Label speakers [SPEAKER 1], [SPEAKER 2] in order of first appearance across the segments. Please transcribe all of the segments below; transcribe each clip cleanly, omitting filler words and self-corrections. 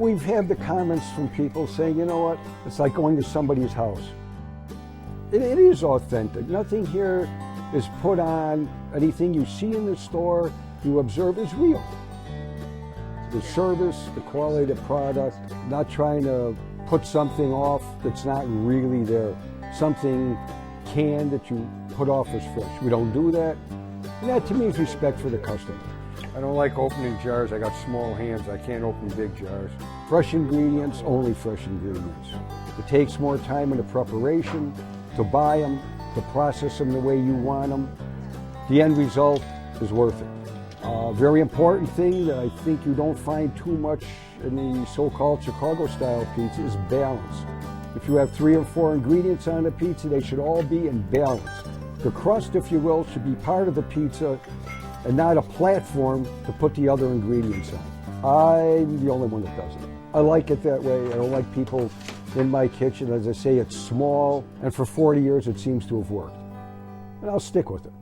[SPEAKER 1] We've had the comments from people saying, you know what, it's like going to somebody's house. It is authentic. Nothing here is put on. Anything you see in the store, you observe is real. The service, the quality of the product, not trying to put something off that's not really there. Something canned that you put off as fresh. We don't do that. And that to me is respect for the customer. I don't like opening jars. I got small hands. I can't open big jars. Fresh ingredients, only fresh ingredients. It takes more time in the preparation, to buy them, to process them the way you want them. The end result is worth it. Very important thing that I think you don't find too much in the so-called Chicago-style pizza is balance. If you have 3 or 4 ingredients on the pizza, they should all be in balance. The crust, if you will, should be part of the pizza and not a platform to put the other ingredients on. I'm the only one that does it. I like it that way. I don't like people in my kitchen. As I say, it's small, and for 40 years it seems to have worked. And I'll stick with it.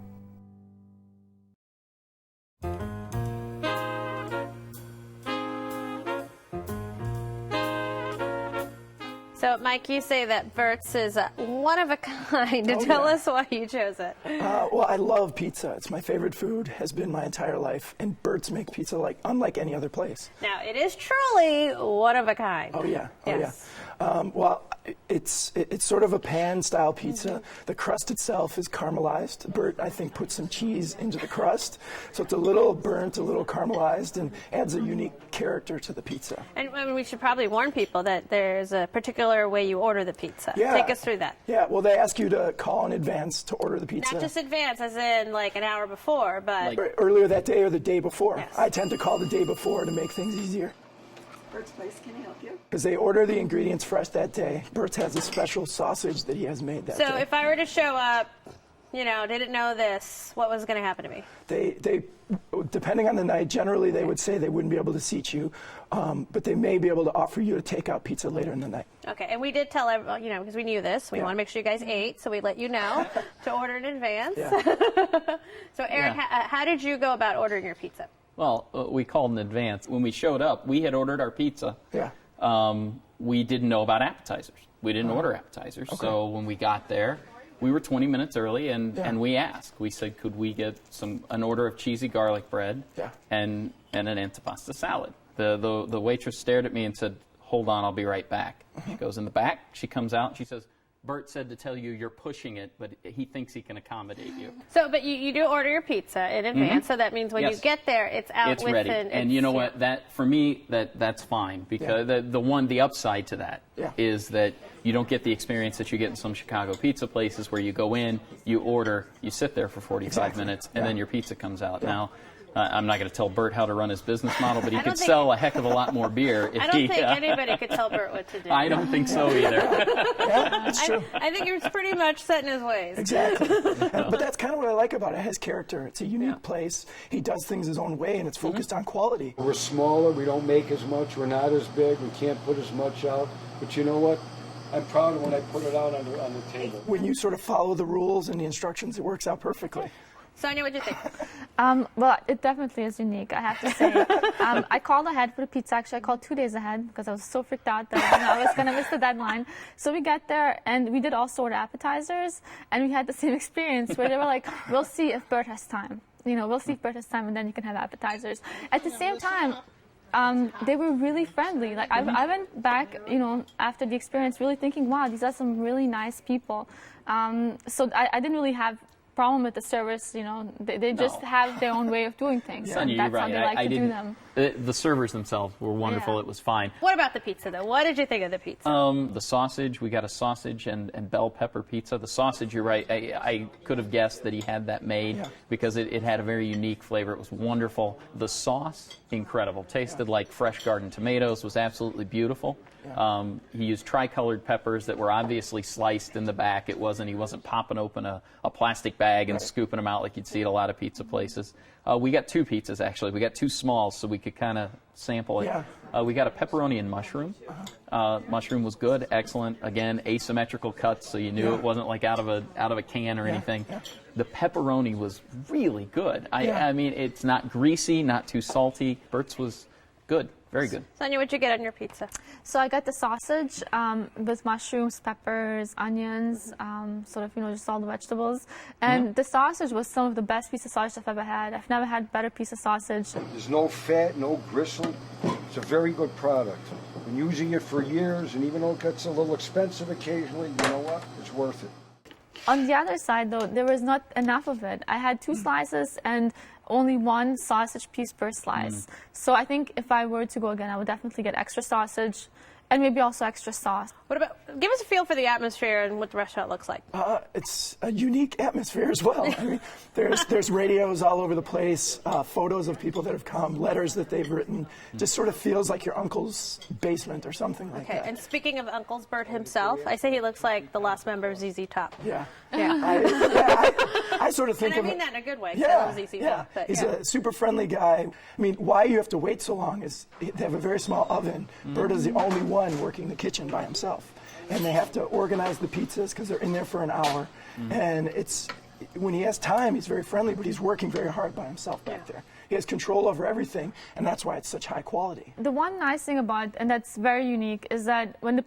[SPEAKER 2] So, Mike, you say that Burt's is one of a kind. Tell us why you chose it.
[SPEAKER 3] Well, I love pizza. It's my favorite food, has been my entire life. And Burt's make pizza unlike any other place.
[SPEAKER 2] Now, it is truly one of a kind.
[SPEAKER 3] Oh, yeah. Oh,
[SPEAKER 2] yes.
[SPEAKER 3] yeah. Well, it's sort of a pan-style pizza. Mm-hmm. The crust itself is caramelized. Burt, I think, put some cheese into the crust. So it's a little burnt, a little caramelized, and adds a unique character to the pizza.
[SPEAKER 2] And we should probably warn people that there's a particular way you order the pizza.
[SPEAKER 3] Yeah.
[SPEAKER 2] Take us through that.
[SPEAKER 3] Yeah, well, they ask you to call in advance to order the pizza.
[SPEAKER 2] Not just advance, as in like an hour before, but...
[SPEAKER 3] earlier that day or the day before.
[SPEAKER 2] Yes.
[SPEAKER 3] I tend to call the day before to make things easier.
[SPEAKER 4] Burt's Place, can I help you?
[SPEAKER 3] Because they order the ingredients fresh that day. Burt's has a special sausage that he has made that day.
[SPEAKER 2] So if I were to show up, didn't know this, what was going to happen to me?
[SPEAKER 3] They, depending on the night, generally they would say they wouldn't be able to seat you, but they may be able to offer you a takeout pizza later in the night.
[SPEAKER 2] Okay, and we did tell everyone, because we knew this, we want to make sure you guys ate, so we let you know to order in advance.
[SPEAKER 3] Yeah.
[SPEAKER 2] So Aaron, how did you go about ordering your pizza?
[SPEAKER 5] Well, we called in advance. When we showed up, we had ordered our pizza.
[SPEAKER 3] Yeah.
[SPEAKER 5] We didn't know about appetizers. We didn't order appetizers. Okay. So when we got there, we were 20 minutes early, and we asked. We said, could we get an order of cheesy garlic bread and an antipasta salad? The waitress stared at me and said, hold on, I'll be right back. She goes in the back. She comes out, and she says, Burt said to tell you you're pushing it, but he thinks he can accommodate you.
[SPEAKER 2] So, but you do order your pizza in advance, so that means when you get there, it's out
[SPEAKER 5] it's ready. And you know what? That for me, that's fine, because the upside to that is that you don't get the experience that you get in some Chicago pizza places where you go in, you order, you sit there for 45 minutes, and then your pizza comes out. Now, I'm not going to tell Burt how to run his business model, but he could sell a heck of a lot more beer. If
[SPEAKER 2] I don't think anybody could tell Burt what to do.
[SPEAKER 5] I don't think so either.
[SPEAKER 3] Yeah, it's true.
[SPEAKER 2] I think he's pretty much set in his ways.
[SPEAKER 3] Exactly. But that's kind of what I like about it. It has character. It's a unique place. He does things his own way, and it's focused on quality.
[SPEAKER 1] We're smaller. We don't make as much. We're not as big. We can't put as much out. But you know what? I'm proud of when I put it out on the table.
[SPEAKER 3] When you sort of follow the rules and the instructions, it works out perfectly.
[SPEAKER 2] Sonia, what do you think?
[SPEAKER 6] Well, it definitely is unique, I have to say. I called ahead for the pizza. Actually, I called 2 days ahead because I was so freaked out that I was going to miss the deadline. So we got there, and we did also order appetizers, and we had the same experience where they were like, we'll see if Burt has time. We'll see if Burt has time, and then you can have appetizers. At the same time, they were really friendly. Like I went back, after the experience, really thinking, wow, these are some really nice people. So I didn't really have problem with the service. They just have their own way of doing things.
[SPEAKER 5] Sonia,
[SPEAKER 6] and that's
[SPEAKER 5] you're right.
[SPEAKER 6] how they like to do them.
[SPEAKER 5] The servers themselves were wonderful.
[SPEAKER 6] Yeah.
[SPEAKER 5] It was fine.
[SPEAKER 2] What about the pizza, though? What did you think of the pizza?
[SPEAKER 5] The sausage, we got a sausage and bell pepper pizza. The sausage, you're right, I could have guessed that he had that made because it had a very unique flavor. It was wonderful. The sauce, incredible. Tasted like fresh garden tomatoes, was absolutely beautiful. He used tricolored peppers that were obviously sliced in the back. He wasn't popping open a plastic bag and scooping them out like you'd see at a lot of pizza places. We got 2 pizzas, actually. We got 2 smalls so we could kind of sample it. Yeah. We got a pepperoni and mushroom. Mushroom was good, excellent. Again, asymmetrical cuts, so you knew it wasn't like out of a can or anything. Yeah. The pepperoni was really good. I mean, it's not greasy, not too salty. Burt's was good. Very good.
[SPEAKER 2] Sonia, what'd you get on your pizza?
[SPEAKER 6] So I got the sausage with mushrooms, peppers, onions, sort of, just all the vegetables. And the sausage was some of the best piece of sausage I've ever had. I've never had better piece of sausage.
[SPEAKER 1] There's no fat, no gristle. It's a very good product. Been using it for years, and even though it gets a little expensive occasionally, you know what? It's worth it.
[SPEAKER 6] On the other side, though, there was not enough of it. I had 2 slices and only 1 sausage piece per slice. So I think if I were to go again, I would definitely get extra sausage and maybe also extra sauce.
[SPEAKER 2] What about, give us a feel for the atmosphere and what the restaurant looks like.
[SPEAKER 3] It's a unique atmosphere as well. I mean, there's radios all over the place, photos of people that have come, letters that they've written. Just sort of feels like your uncle's basement or something like that.
[SPEAKER 2] And speaking of uncles, Burt himself, I say he looks like the last member of ZZ Top.
[SPEAKER 3] Yeah.
[SPEAKER 2] Yeah.
[SPEAKER 3] I sort of think
[SPEAKER 2] And I
[SPEAKER 3] of
[SPEAKER 2] mean that in a good way.
[SPEAKER 3] Yeah,
[SPEAKER 2] I love ZZ Top. But
[SPEAKER 3] he's a super friendly guy. I mean, why you have to wait so long is they have a very small oven. Burt is the only one working the kitchen by himself. And they have to organize the pizzas because they're in there for an hour. And it's when he has time, he's very friendly, but he's working very hard by himself back there. He has control over everything, and that's why it's such high quality.
[SPEAKER 6] The one nice thing about, and that's very unique, is that when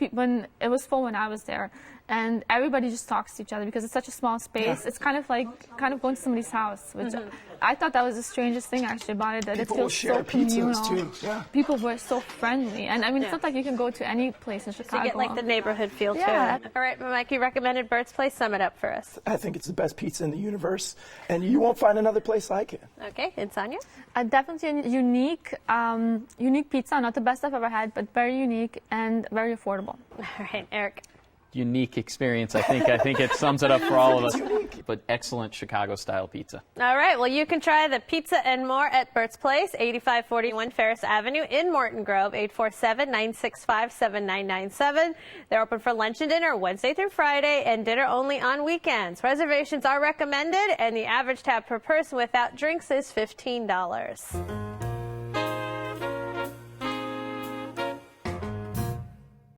[SPEAKER 6] it was full when I was there, and everybody just talks to each other because it's such a small space. It's kind of like going to somebody's house, which I thought that was the strangest thing actually about it. That
[SPEAKER 3] People
[SPEAKER 6] it
[SPEAKER 3] will
[SPEAKER 6] feels
[SPEAKER 3] share
[SPEAKER 6] so communal.
[SPEAKER 3] pizzas too. Yeah.
[SPEAKER 6] People were so friendly, and I mean, it's not like you can go to any place in Chicago.
[SPEAKER 2] you get like the neighborhood feel
[SPEAKER 6] Yeah.
[SPEAKER 2] too. All right, Mike, you recommended Burt's Place. Sum it up for us.
[SPEAKER 3] I think it's the best pizza in the universe, and you won't find another place like it.
[SPEAKER 2] Okay, and Sonia?
[SPEAKER 6] Definitely a unique pizza. Not the best I've ever had, but very unique and very affordable.
[SPEAKER 2] All right, Eric.
[SPEAKER 5] Unique experience. I think it sums it up for all of us. But excellent Chicago-style pizza.
[SPEAKER 2] All right, well, you can try the pizza and more at Burt's Place, 8541 Ferris Avenue in Morton Grove, 847-965-7997. They're open for lunch and dinner Wednesday through Friday, and dinner only on weekends. Reservations are recommended, and the average tab per person without drinks is $15.